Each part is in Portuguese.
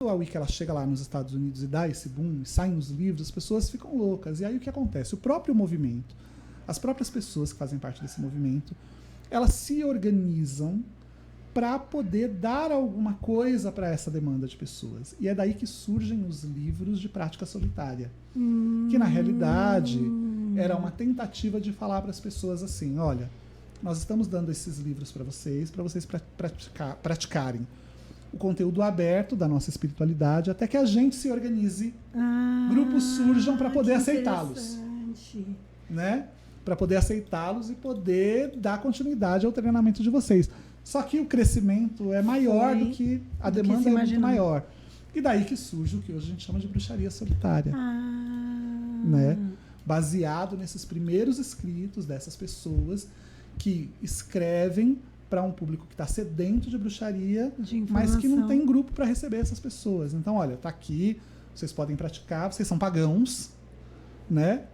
a Wicca ela chega lá nos Estados Unidos e dá esse boom, saem os livros, as pessoas ficam loucas. E aí o que acontece? O próprio movimento, as próprias pessoas que fazem parte desse movimento, elas se organizam para poder dar alguma coisa para essa demanda de pessoas. E é daí que surgem os livros de prática solitária. Que na realidade era uma tentativa de falar para as pessoas assim, olha, nós estamos dando esses livros para vocês praticarem o conteúdo aberto da nossa espiritualidade até que a gente se organize, grupos surjam para poder aceitá-los, né? Para poder aceitá-los e poder dar continuidade ao treinamento de vocês. Só que o crescimento é maior do que a demanda é muito maior. E daí que surge o que hoje a gente chama de bruxaria solitária, né? Baseado nesses primeiros escritos dessas pessoas que escrevem para um público que está sedento de bruxaria, mas que não tem grupo para receber essas pessoas. Então, olha, tá aqui, vocês podem praticar, vocês são pagãos, né?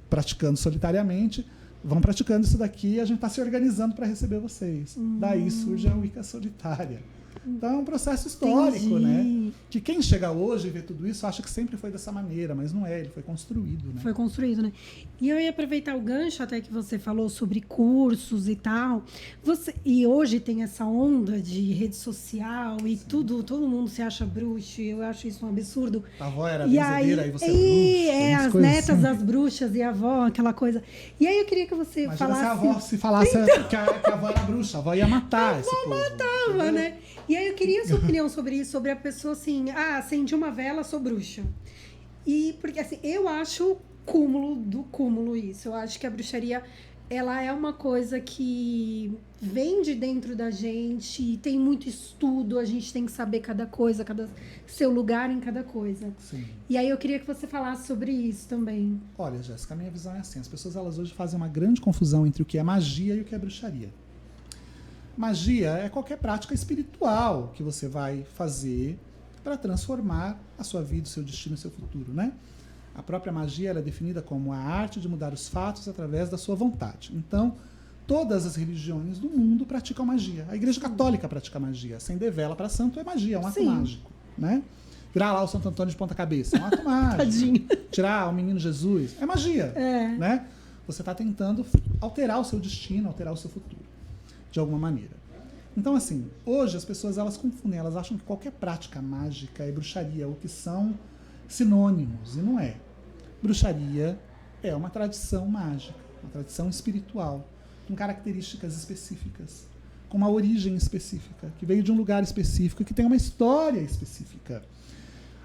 Praticando solitariamente, vão praticando isso daqui e a gente está se organizando para receber vocês. Daí surge a Wicca solitária. Então é um processo histórico, né? Que quem chega hoje e vê tudo isso acha que sempre foi dessa maneira, mas não é, ele foi construído, né? Foi construído, né? E eu ia aproveitar o gancho até que você falou sobre cursos e tal. E hoje tem essa onda de rede social e tudo, todo mundo se acha bruxo, e eu acho isso um absurdo. A avó era benzedeira, aí você é bruxa. As netas das bruxas e a avó, aquela coisa. E aí eu queria que você falasse... se a avó se falasse que a avó era bruxa, a avó ia matar esse povo. Matava, entendeu? Né? E aí eu queria a sua opinião sobre isso, sobre a pessoa assim, acendi uma vela, sou bruxa. E porque assim, eu acho cúmulo do cúmulo isso. Eu acho que a bruxaria, ela é uma coisa que vem de dentro da gente, tem muito estudo, a gente tem que saber cada coisa, cada seu lugar em cada coisa. Sim. E aí eu queria que você falasse sobre isso também. Olha, Jéssica, a minha visão é assim, as pessoas elas hoje fazem uma grande confusão entre o que é magia e o que é bruxaria. Magia é qualquer prática espiritual que você vai fazer para transformar a sua vida, o seu destino e o seu futuro, né? A própria magia ela é definida como a arte de mudar os fatos através da sua vontade. Então, todas as religiões do mundo praticam magia. A Igreja Católica pratica magia. Acender vela para santo é magia, é um ato mágico, né? Virar lá o Santo Antônio de ponta cabeça é um ato mágico. Tadinho. Tirar o menino Jesus é magia, né? Você está tentando alterar o seu destino, alterar o seu futuro, de alguma maneira. Então, assim, hoje as pessoas elas confundem, elas acham que qualquer prática mágica é bruxaria, ou que são sinônimos, e não é. Bruxaria é uma tradição mágica, uma tradição espiritual, com características específicas, com uma origem específica, que veio de um lugar específico, que tem uma história específica.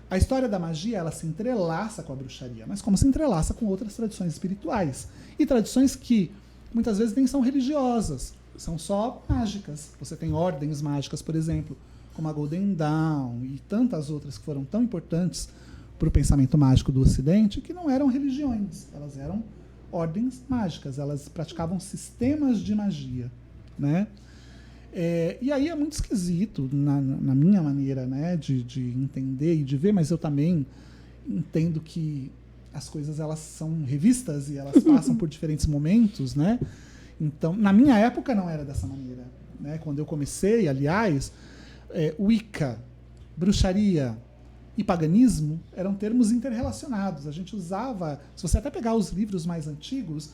A história da magia, ela se entrelaça com a bruxaria, mas como se entrelaça com outras tradições espirituais, e tradições que muitas vezes nem são religiosas, são só mágicas. Você tem ordens mágicas, por exemplo, como a Golden Dawn e tantas outras que foram tão importantes para o pensamento mágico do Ocidente, que não eram religiões, elas eram ordens mágicas, elas praticavam sistemas de magia, né? E aí é muito esquisito, na minha maneira, né, de entender e de ver, mas eu também entendo que as coisas elas são revistas e elas passam por diferentes momentos, né? Então, na minha época não era dessa maneira, né? Quando eu comecei, aliás, Wicca, bruxaria e paganismo eram termos interrelacionados. A gente usava, se você até pegar os livros mais antigos,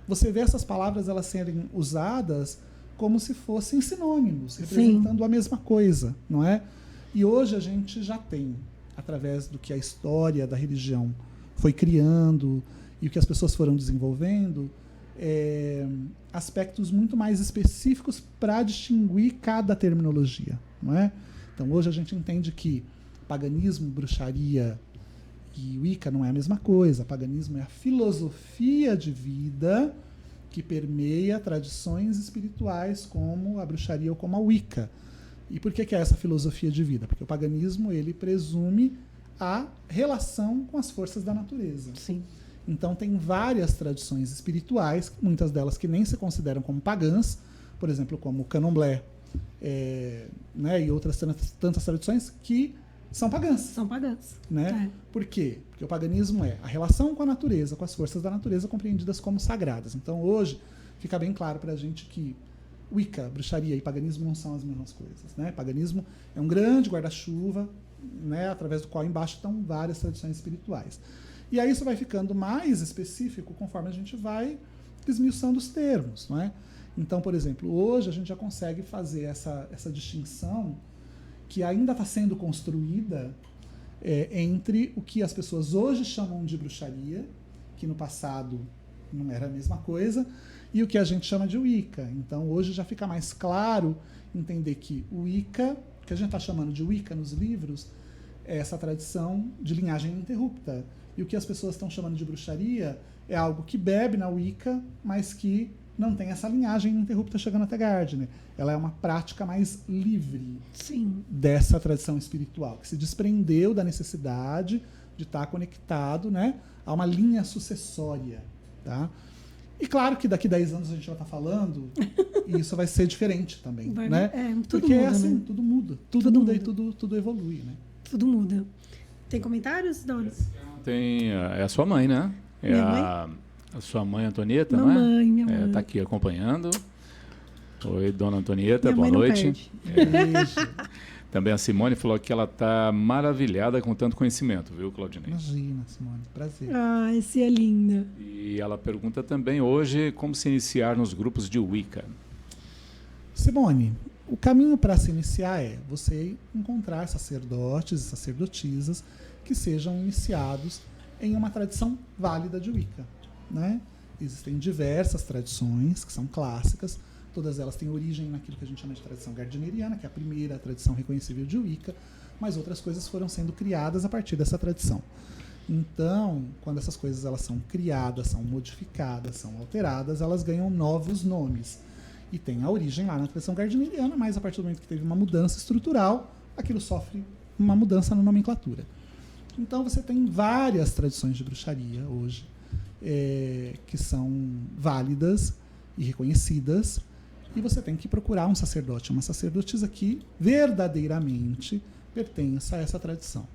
você vê essas palavras elas serem usadas como se fossem sinônimos, representando a mesma coisa, não é? E hoje a gente já tem, através do que a história da religião foi criando e o que as pessoas foram desenvolvendo, aspectos muito mais específicos para distinguir cada terminologia, não é? Então hoje a gente entende que paganismo, bruxaria e Wicca não é a mesma coisa. Paganismo é a filosofia de vida que permeia tradições espirituais como a bruxaria ou como a Wicca. E por que é essa filosofia de vida? Porque o paganismo ele presume a relação com as forças da natureza. Sim. Então tem várias tradições espirituais, muitas delas que nem se consideram como pagãs, por exemplo, como o candomblé, né, e outras tantas tradições que são pagãs. São pagãs. Né? Por quê? Porque o paganismo é a relação com a natureza, com as forças da natureza compreendidas como sagradas. Então hoje fica bem claro para a gente que Wicca, bruxaria e paganismo não são as mesmas coisas. Né? Paganismo é um grande guarda-chuva, né, através do qual embaixo estão várias tradições espirituais. E aí isso vai ficando mais específico conforme a gente vai esmiuçando os termos, não é? Então, por exemplo, hoje a gente já consegue fazer essa distinção que ainda está sendo construída entre o que as pessoas hoje chamam de bruxaria, que no passado não era a mesma coisa, e o que a gente chama de Wicca. Então, hoje já fica mais claro entender que o Wicca, que a gente está chamando de Wicca nos livros, é essa tradição de linhagem ininterrupta. E o que as pessoas estão chamando de bruxaria é algo que bebe na Wicca, mas que não tem essa linhagem ininterrupta chegando até Gardner. Ela é uma prática mais livre dessa tradição espiritual, que se desprendeu da necessidade de estar conectado, né, a uma linha sucessória. Tá? E claro que daqui 10 anos a gente vai estar falando e isso vai ser diferente também. Né? Tudo porque muda, é assim, né? tudo muda. Tudo muda e tudo evolui. Né? Tudo muda. Tem comentários, Dona? Tem. É a sua mãe, né? É a sua mãe Antonieta, não é? Minha mãe. Está aqui acompanhando. Oi, Dona Antonieta, minha boa noite. Também a Simone falou que ela está maravilhada com tanto conhecimento, viu, Claudinei? Imagina, Simone, prazer. Ah, esse é linda. E ela pergunta também hoje como se iniciar nos grupos de Wicca. Simone, o caminho para se iniciar é você encontrar sacerdotes e sacerdotisas que sejam iniciados em uma tradição válida de Wicca. Né? Existem diversas tradições que são clássicas, todas elas têm origem naquilo que a gente chama de tradição gardneriana, que é a primeira tradição reconhecível de Wicca, mas outras coisas foram sendo criadas a partir dessa tradição. Então, quando essas coisas elas são criadas, são modificadas, são alteradas, elas ganham novos nomes. E tem a origem lá na tradição gardneriana, mas a partir do momento que teve uma mudança estrutural, aquilo sofre uma mudança na nomenclatura. Então você tem várias tradições de bruxaria hoje, que são válidas e reconhecidas, e você tem que procurar um sacerdote, uma sacerdotisa que verdadeiramente pertença a essa tradição.